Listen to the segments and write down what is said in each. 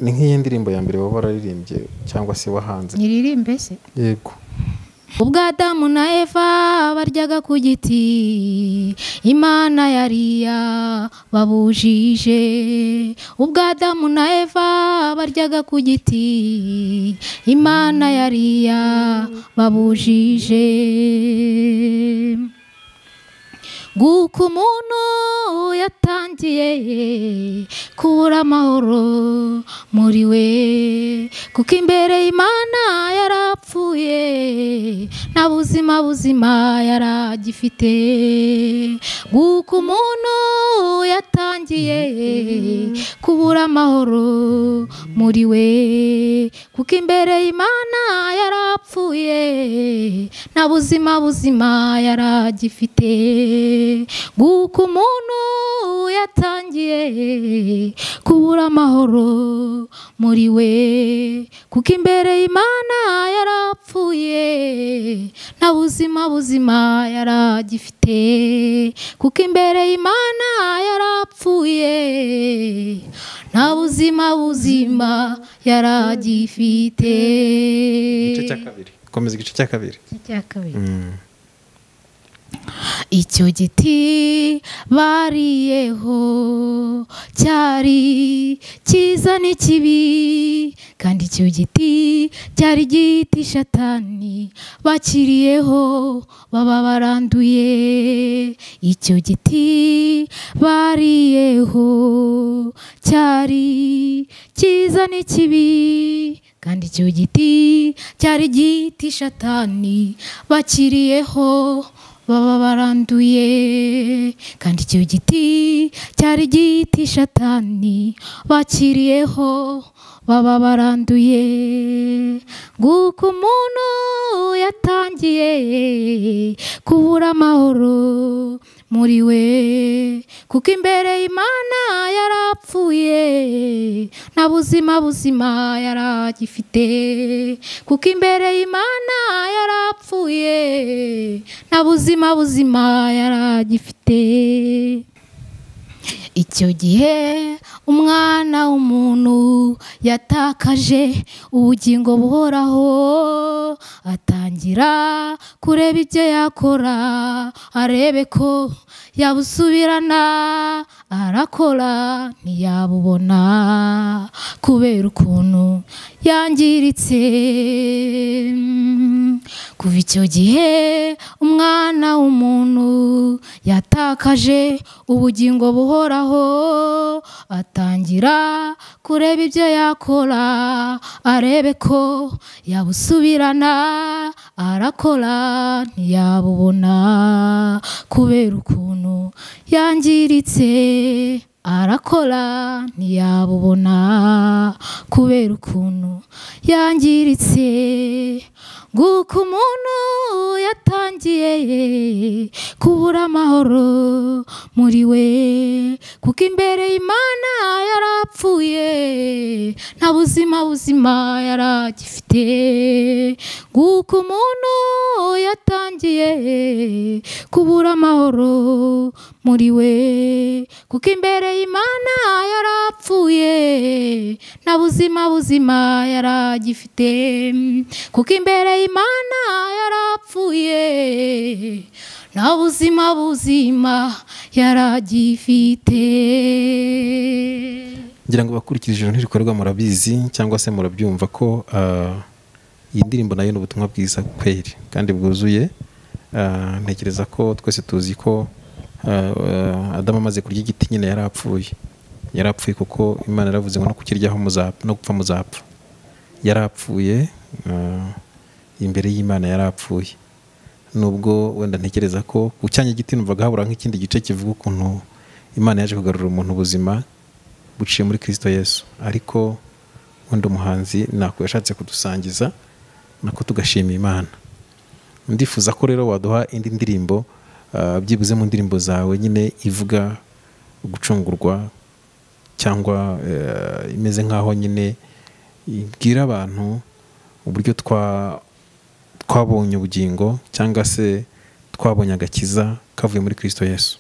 ni nk'iyi ndirimbo ya mbere waba wararirimbye cyangwa se wahanze? Nyiririmbe se? Yego. Ubwo Adamu na Eva baryaga ku giti Imana yari yababujije. Ubwo Adamu na Eva baryaga ku giti Imana yari yababujije. Guko umuntu yatangiye kubura amahoro muri we, kuko imbere Imana yarapfuye nta buzima yaragifite. Guko umuntu yatangiye kubura amahoro muri we, kuko imbere Imana yarapfuye nta buzima yaragifite. Guko umuntu yatangiye kubura amahoro muri we, kuko imbere Imana yarapfuye nta buzima yaragifite. Kuko imbere Imana yarapfuye nta buzima yaragifite. Igice cya kabiri. Komeza igice cya kabiri. Icyo giti bariyeho cyari cyiza n'ikibi, kandi icyo giti cyari giti Satani bakiriyeho baba baranduye. Icyo giti bariyeho cyari cyiza n'ikibi, kandi icyo giti cyari giti Satani bakiriyeho baba baranduye. Kandi icyo giti cyari giti Satani bakiriyeho baba baranduye. Guko umuntu yatangiye kubura amahoro muri we, kuko imbere Imana yarapfuye nta buzima yaragifite. Kuko imbere Imana yarapfuye nta buzima yaragifite. Icyo gihe umwana w'umuntu yatakaje ubugingo buhoraho, atangira kureba ibyo yakora arebe ko yabusubirana, arakora ntiyabubona kubera ukuntu yangiritse. Kuva icyo gihe umwana w'umuntu yatakaje ubugingo buhoraho, atangira kureba ibyo yakora arebe ko yabusubirana, arakora ntiyabubona kubera ukuntu yangiritse. Arakora ntiyabubona kubera ukuntu yangiritse. Guko umuntu yatangiye kubura amahoro muri we, kuko imbere Imana yarapfuye nta buzima yaragifite. Guko umuntu yatangiye kubura amahoro muri we, kuko imbere Imana yarapfuye nta buzima yaragifite. Kuko imbere Imana yarapfuye nta buzima yaragifite. Ngira ngo bakurikije ijoro ntirikorwa murabizi cyangwa se murabyumva ko iyi ndirimbo nayo ni ubutumwa bwiza kweri kandi bwuzuye. Ntekereza ko twese tuzi ko Adamu amaze kurya igiti nyine yarapfuye kuko Imana yaravuze ngo no kukiryaho no gupfa muzapfa. Yarapfuye imbere y'Imana yarapfuye. Nubwo wenda ntekereza ko ku cyanya giti numvaga habura nk'ikindi gice kivuga ukuntu Imana yaje kugarura umuntu ubuzima buciye muri Kristo Yesu, ariko wenda umuhanzi nako yashatse kudusangiza nako tugashima Imana. Ndifuza ko rero waduha indi ndirimbo byibuze mu ndirimbo zawe nyine ivuga gucungurwa cyangwa imeze nkaho nyine ibwira abantu uburyo twabonye ubugingo cyangwa se twabonye agakiza kavuye muri Kristo Yesu.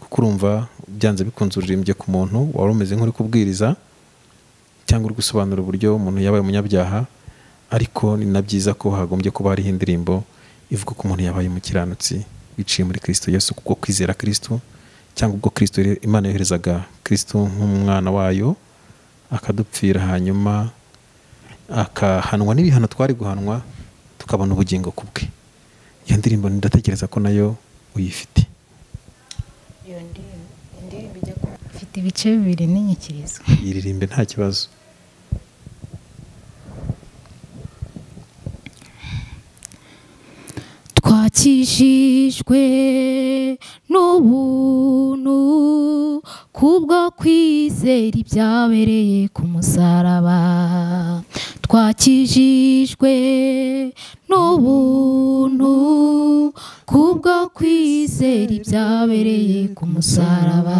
Kuko urumva byanze bikunze uririmbye ku muntu wari umeze nk'uri kubwiriza cyangwa uri gusobanura uburyo umuntu yabaye umunyabyaha, ariko ni na byiza ko hagombye kuba hariho indirimbo ivuga ko umuntu yabaye umukiranutsi biciye muri Kristo Yesu, kubwo kwizera Kristo, cyangwa ubwo Kristo Imana yoherezaga Kristo nk'umwana wayo akadupfira, hanyuma akahanwa n'ibihano twari guhanwa tukabona ubugingo kubwe. Iyo ndirimbo ndatekereza ko nayo uyifite. Iyo ndirimbo ijya kuba ifite ibice bibiri n'inyikirizo. Iririmbe nta kibazo. Twakijijwe n'ubuntu kubwo kwizera ibyabereye ku musaraba. Twakijijwe n'ubuntu kubwo kwizera ibyabereye ku musaraba.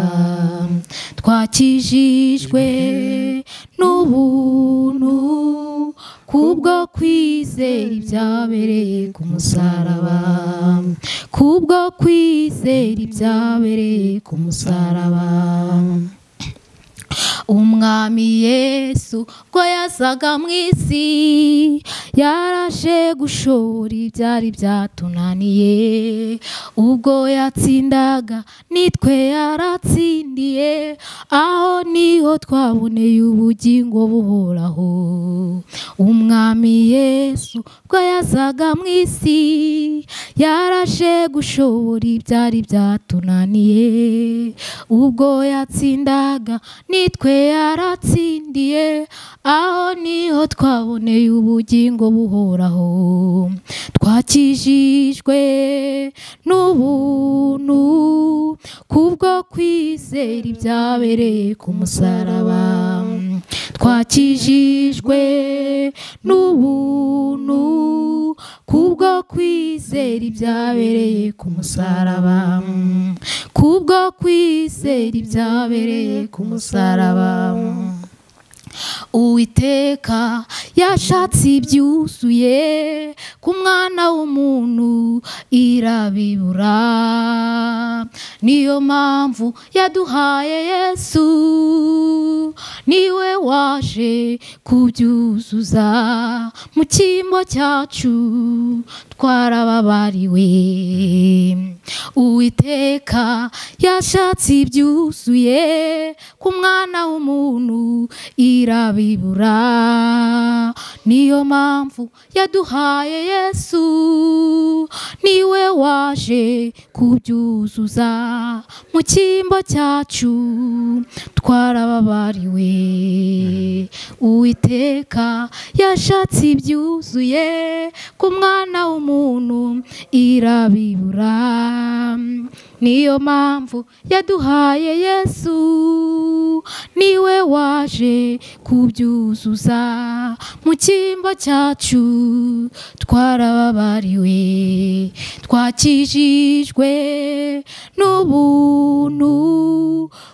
Twakijijwe n'ubuntu kubwo kwizera ibyabereye ku musaraba. Kubwo kwizera ibyabereye ku musaraba. Umwami Yesu ubwo yazaga mu isi yaraje gushora ibyari byatunaniye. Ubwo yatsindaga nitwe yaratsindiye, aho niho twaboneye ubugingo buhoraho. Umwami Yesu ubwo yazaga mu isi yaraje gushora ibyari byatunaniye. Ubwo yatsindaga nitwe yaratsindiye, aho niho twaboneye ubugingo buhoraho. Twakijijwe n'ubuntu kubwo kwizera ibyabereye ku musaraba. Twakijijwe n'ubuntu kubwo kwizera ibyabereye ku musaraba. Kubwo kwizera ibyabereye ku musaraba. Uwiteka yashatse ibyuzuye ku mwana w'umuntu irabibura. Niyo mpamvu yaduhaye Yesu, niwe waje kubyuzuza mu cyimbo cyacu twarababariwe. Uwiteka yashatse ibyuzuye ku mwana w'umuntu irabibura. Niyo mpamvu yaduhaye Yesu, niwe waje kubyuzuza mu cyimbo cyacu twarababariwe. Uwiteka yashatse ibyuzuye ku mwana w'umuntu irabibura. Niyo mpamvu yaduhaye Yesu, niwe waje kubyuzuza mu cyimbo cyacu twarababariwe. Twakijijwe n'ubuntu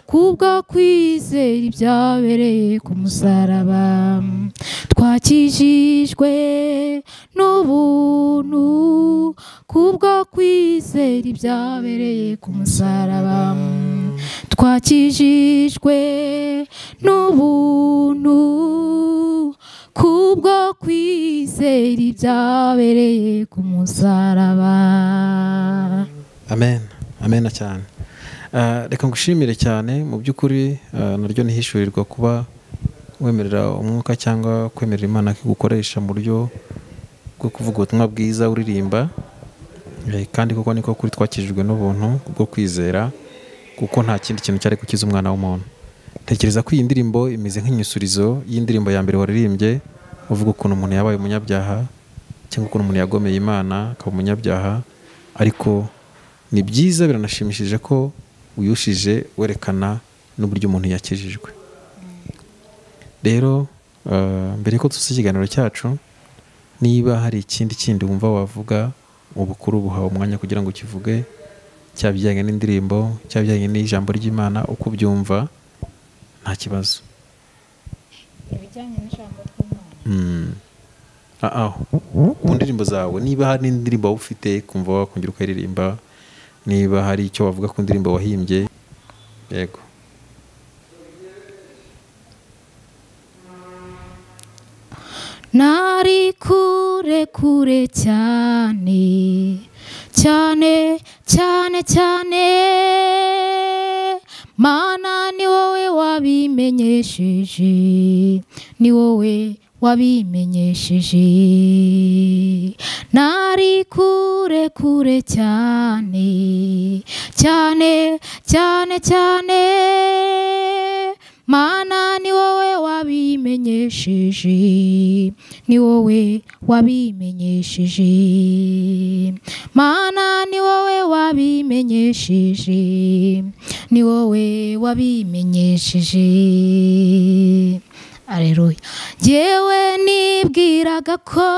kubwo kwizera ibyabereye ku musaraba. Twakijijwe n'ubuntu kubwo kwizera ibyabereye ku musaraba. Twakijijwe n'ubuntu kubwo kwizera ibyabereye ku musaraba. Amen. Amen cyane. Reka ngushimire cyane, mu by'ukuri naryo nihishurirwa kuba wemerera umwuka cyangwa kwemerera Imana kugukoresha mu buryo bwo kuvuga ubutumwa bwiza uririmba. Kandi koko niko kuri twakijijwe n'ubuntu bwo kwizera, kuko nta kindi kintu cyari gukiza umwana w'umuntu. Tekereza ko iyi ndirimbo imeze nk'inyusurizo y'indirimbo ya mbere waririmbye uvuga ukuntu umuntu yabaye umunyabyaha cyangwa ukuntu umuntu yagomeye Imana akaba umunyabyaha. Ariko ni byiza, biranashimishije ko uyushije werekana n'uburyo umuntu yakijijwe. Rero mbere ko tuzi ikiganiro cyacu, niba hari ikindi kindi wumva wavuga, ubukuru buhawe umwanya kugira ngo ukivuge, cyabijyanye n'indirimbo, cyabijyanye n'ijambo ry'Imana, uko ubyumva nta kibazo. Ibijyanye n'ijambo ry'Imana, mu ndirimbo zawe, niba hari n'indirimbo waba ufite kumva wakongera ukayiririmba, niba hari icyo wavuga ku ndirimbo wahimbye, yego. nari kure kure cyane cyane cyane cyane, Mana ni wowe wabimenyesheje, ni wowe wabimenyesheje, nari kure kure cyane cyane cyane cyane, Mana ni wowe wabimenyesheje, ni wowe wabimenyesheje, Mana ni wowe wabimenyesheje, ni wowe wabimenyesheje. Aleluya. Jyewe nibwiraga ko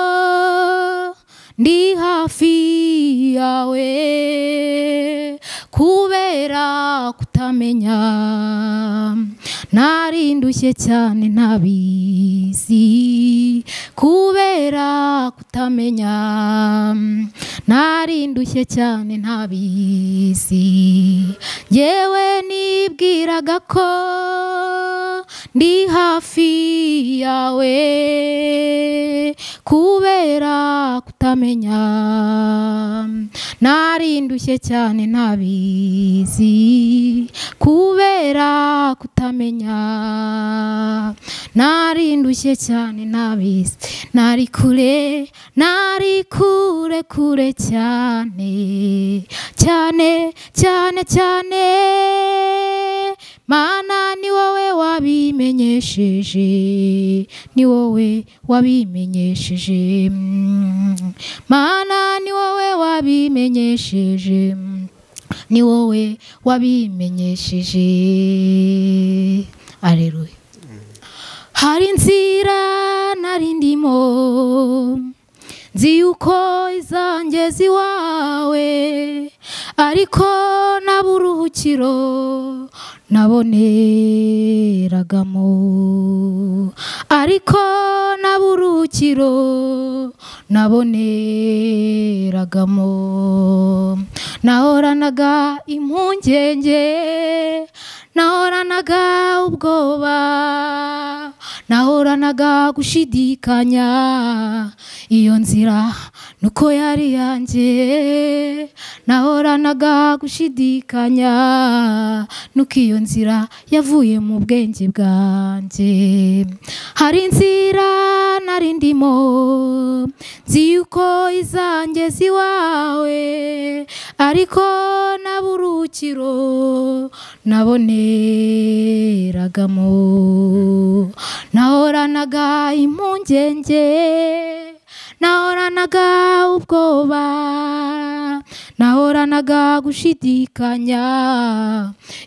ndi hafi yawe kubera kutamenya, nari ndushye cyane ntabizi kubera kutamenya, nari ndushye cyane ntabizi. Jyewe nibwiraga ko ndi hafi yawe kubera kutamenya, nari ndushye cyane ntabizi kubera kutamenya, nari ndushye cyane ntabizi, nari kure kure cyane cyane cyane cyane, Mana ni wowe wabimenyesheje, ni wowe wabimenyesheje, Mana ni wowe wabimenyesheje, ni wowe wabimenyesheje. Aleluya. Hari inzira nari ndimo nzi yuko izangeza iwawe, ariko nta buruhukiro naboneragamo, ariko nta buruhukiro naboneragamo, nahoranaga impungenge, nahoranaga ubwoba, nahoranaga gushidikanya, iyo nzira nuko yari yanjye, nahoranaga gushidikanya, nuko iyo nzira yavuye mu bwenge bwanjye. Hari inzira nari ndimo nzi yuko izangeza iwawe, ariko nta buruhukiro naboneragamo, nahoranaga impungenge, nahoranaga ubwoba, nahoranaga gushidikanya,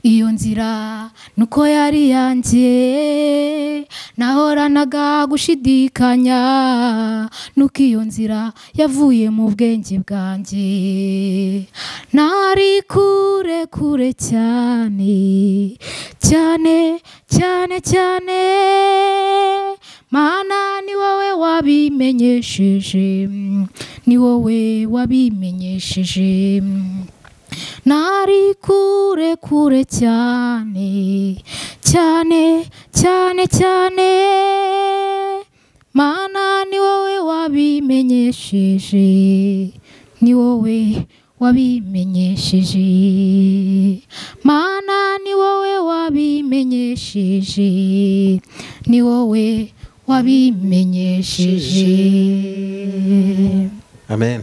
iyo nzira nuko yari yanjye, nahoranaga gushidikanya, nuko iyo nzira yavuye mu bwenge bwanjye. Nari kure kure cyane cyane cyane cyane, Mana ni wowe wabimenyesheje, ni wowe wabimenyesheje, nari kure kure cyane cyane cyane cyane, Mana ni wowe wabimenyesheje, ni wowe wabimenyesheje, Mana ni wowe wabimenyesheje, ni wowe wabimenyesheje. Amen.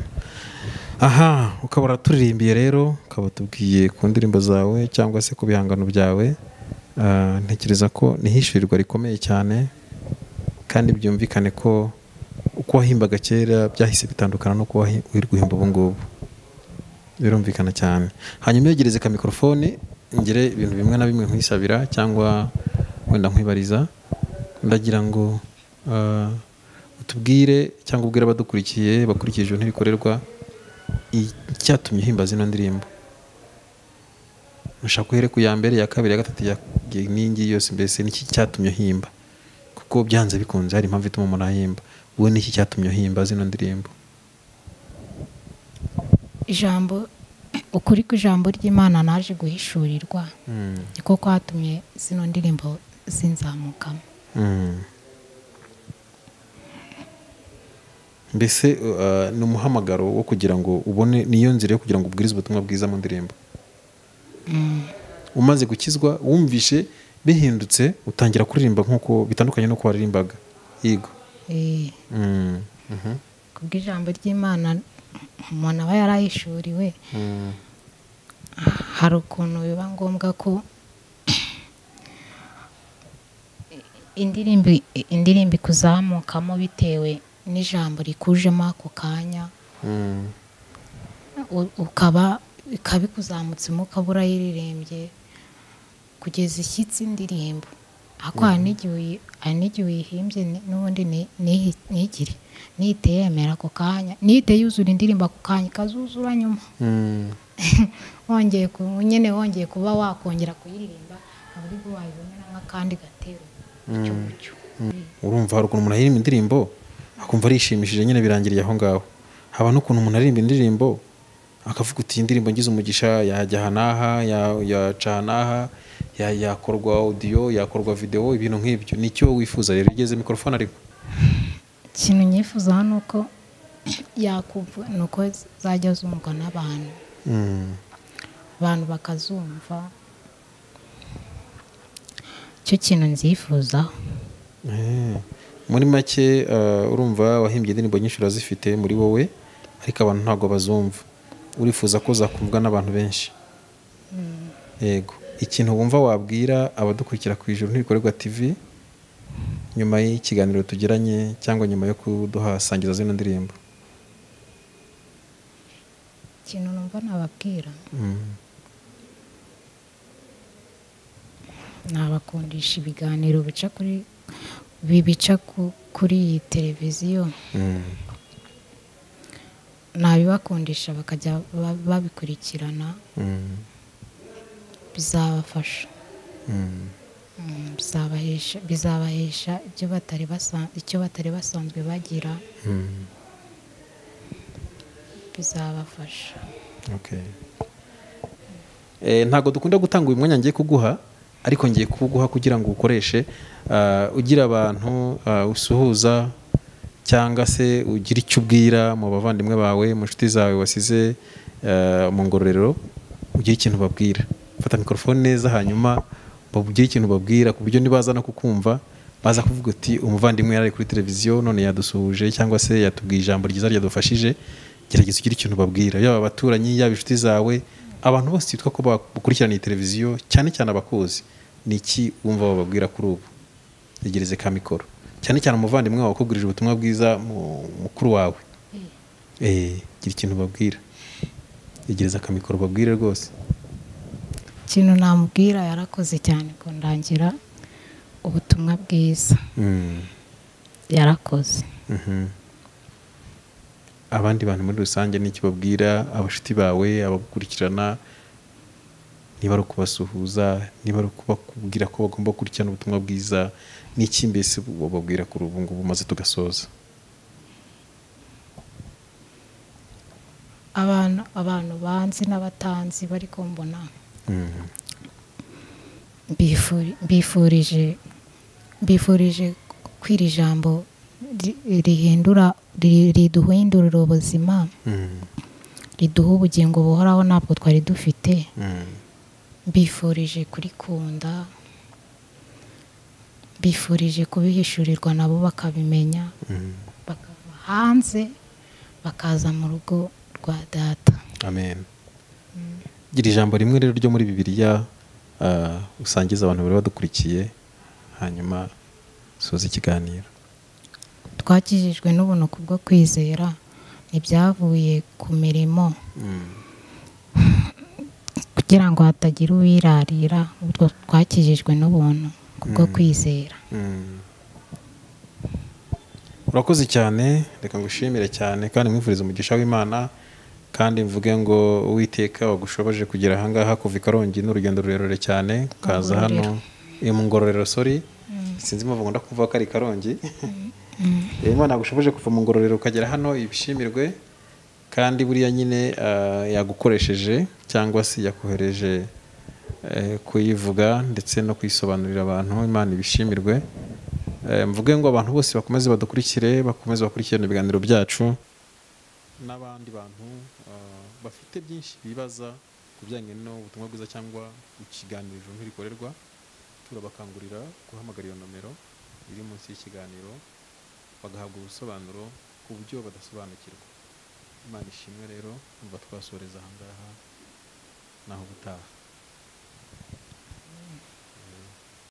Aha, ukaba uraturimbiye rero, ukaba tubwiye ku ndirimbo zawe cyangwa se ku bihangano byawe. Ntekereza ko nihishurirwa rikomeye cyane, kandi byumvikane ko uko wahimbaga kera byahise bitandukana no kuba uri guhimba ubu ngubu, birumvikana cyane. Hanyuma yegereze ka mikrofone ngire ibintu bimwe na bimwe nkwisabira cyangwa wenda nkwibariza. Ndagira ngo utubwire cyangwa ubwire abadukurikiye bakurikije ntibikorerwa icyatumye uhimba zino ndirimbo. Mushaka uhere ku ya mbere, ya kabiri, ya gatatu, ya ningi yose, mbese niki cyatumye uhimba, kuko byanze bikunze hari impamvu ituma umuntu ahimba. Wowe niki cyatumye uhimba zino ndirimbo? Ijambo, ukuri kw'ijambo ry'Imana naje guhishurirwa, niko kwatumye zino ndirimbo zinzamukamo. mbese ni umuhamagaro wo kugira ngo ubone, niyo nzira yo kugira ngo ubwirize ubutumwa bwiza mu ndirimbo. Umaze gukizwa wumvishe bihindutse utangira kuririmba nk'uko bitandukanye n'uko waririmbaga. Yego. Kubw'ijambo ry'Imana umuntu aba yarayishuriwe, hari ukuntu biba ngombwa ko indirimbo ikuzamukamo bitewe n'ijambo rikujemo ako kanya, ikaba ikuzamutse ukaba urayiririmbye kugeza ishyitsi indirimbo. Ariko hari n'igihe uyihimbye n'ubundi ntigire, nihite yemera ako kanya, nihite yuzura indirimbo ako kanya ikazuzura nyuma. wongeye kuba wakongera kuyiririmba ntabwo ubwo wayibonera nk'akandi gatero. Urumva hari ukuntu umuntu aririmba indirimbo akumva arishimishije nyine birangiriye aho ngaho. Haba n'ukuntu umuntu aririmba indirimbo akavuga uti iyi ndirimbo ngize umugisha yajya aha n'aha, yaca aha n'aha, yakorwa audio, yakorwa video, ibintu nk'ibyo. Nicyo wifuza rero ugeze mikrofone? Ariko ikintu nyifuza ni uko yakumva, ni uko zajya zumvwa n'abantu, abantu bakazumva. Icyo kintu nzifuzaho. Muri make urumva wahimbye indirimbo nyinshi urazifite muri wowe, ariko abantu ntabwo bazumva. Urifuza ko zakumvwa n'abantu benshi. Yego. Ikintu wumva wabwira abadukurikira ku Ijuru Ntirikorerwa TV nyuma y'ikiganiro tugiranye cyangwa nyuma yo kuduhasangiza zino ndirimbo? Ikintu numva nababwira, nabakundisha ibiganiro bica kuri iyi televiziyo, nabibakundisha bakajya babikurikirana, bizabafasha, bizabahesha icyo batari basanzwe bagira, bizabafasha. Ntabwo dukunda gutanga uyu mwanya ngiye kuguha, ariko ngiye kuguha kugira ngo ukoreshe ugira abantu usuhuza cyangwa se ugira icyo ubwira mu bavandimwe bawe, mu nshuti zawe wasize mu ngororero, ugira ikintu babwira. Fata mikrofone neza hanyuma babugire ikintu babwira, ku buryo nibaza no kukumva baza kuvuga uti umuvandimwe yari kuri televiziyo none yadusuhuje cyangwa se yatubwiye ijambo ryiza ryadufashije. Gerageza ugira ikintu babwira, yaba abaturanyi, yaba inshuti zawe, abantu bose twitwa ko bakurikirana iyi televiziyo, cyane cyane abakuzi. Ni iki wumva bababwira kuri ubu? Yegereze ka mikoro, cyane cyane umuvandimwe wawe wakubwirije ubutumwa bwiza, mukuru wawe. Gira ikintu babwira, yegereza ka mikoro babwire rwose. Ikintu namubwira, yarakoze cyane kundangira ubutumwa bwiza. Yarakoze. Abandi bantu muri rusange n'iki babwira abashuti bawe, abagukurikirana, niba ari ukubasuhuza, niba ari ukubabwira ko bagomba gukurikirana ubutumwa bwiza, n'iki mbese bababwira kuri ubu ngubu maze tugasoza? Abantu banzi n'abatanzi bari kumbona, mbifurije kwira ijambo riduhindurira ubuzima, riduha ubugingo buhoraho ntabwo twari dufite. Mbifurije kurikunda, mbifurije kubihishurirwa nabo bakabimenya, bakava hanze bakaza mu rugo rwa Data. Amen. Gira ijambo rimwe rero ryo muri Bibiliya usangiza abantu bari badukurikiye, hanyuma soza ikiganiro. Twakijijwe n'ubuntu kubwo kwizera, ntibyavuye ku mirimo, kugira ngo hatagira uwirarira, ubwo twakijijwe n'ubuntu kubwo kwizera. Urakoze cyane, reka ngushimire cyane kandi mwifurize umugisha w'Imana, kandi mvuge ngo Uwiteka wagushoboje kugera aha ngaha kuva i Karongi n'urugendo rurerure cyane, ukaza hano mu Ngororero. Sinzi impamvu ngomba kuvuga ko ari Karongi. Imana yagushoboje kuva mu Ngororero ukagera hano, ibishimirwe. Kandi buriya nyine yagukoresheje cyangwa se yakohereje kuyivuga ndetse no kuyisobanurira abantu. Imana ibishimirwe. mvuge ngo abantu bose bakomeze badukurikire, bakomeze bakurikirane ibiganiro byacu, n'abandi bantu bafite byinshi bibaza ku bijyanye n'ubutumwa bwiza cyangwa ikiganiro Ijuru ntirikorerwa, turabakangurira guhamagara iyo nomero iri munsi y'ikiganiro bagahabwa ubusobanuro ku buryo badasobanukirwa. Imana ishimwe rero, umva twasoreza aha ngaha naho ubutaha.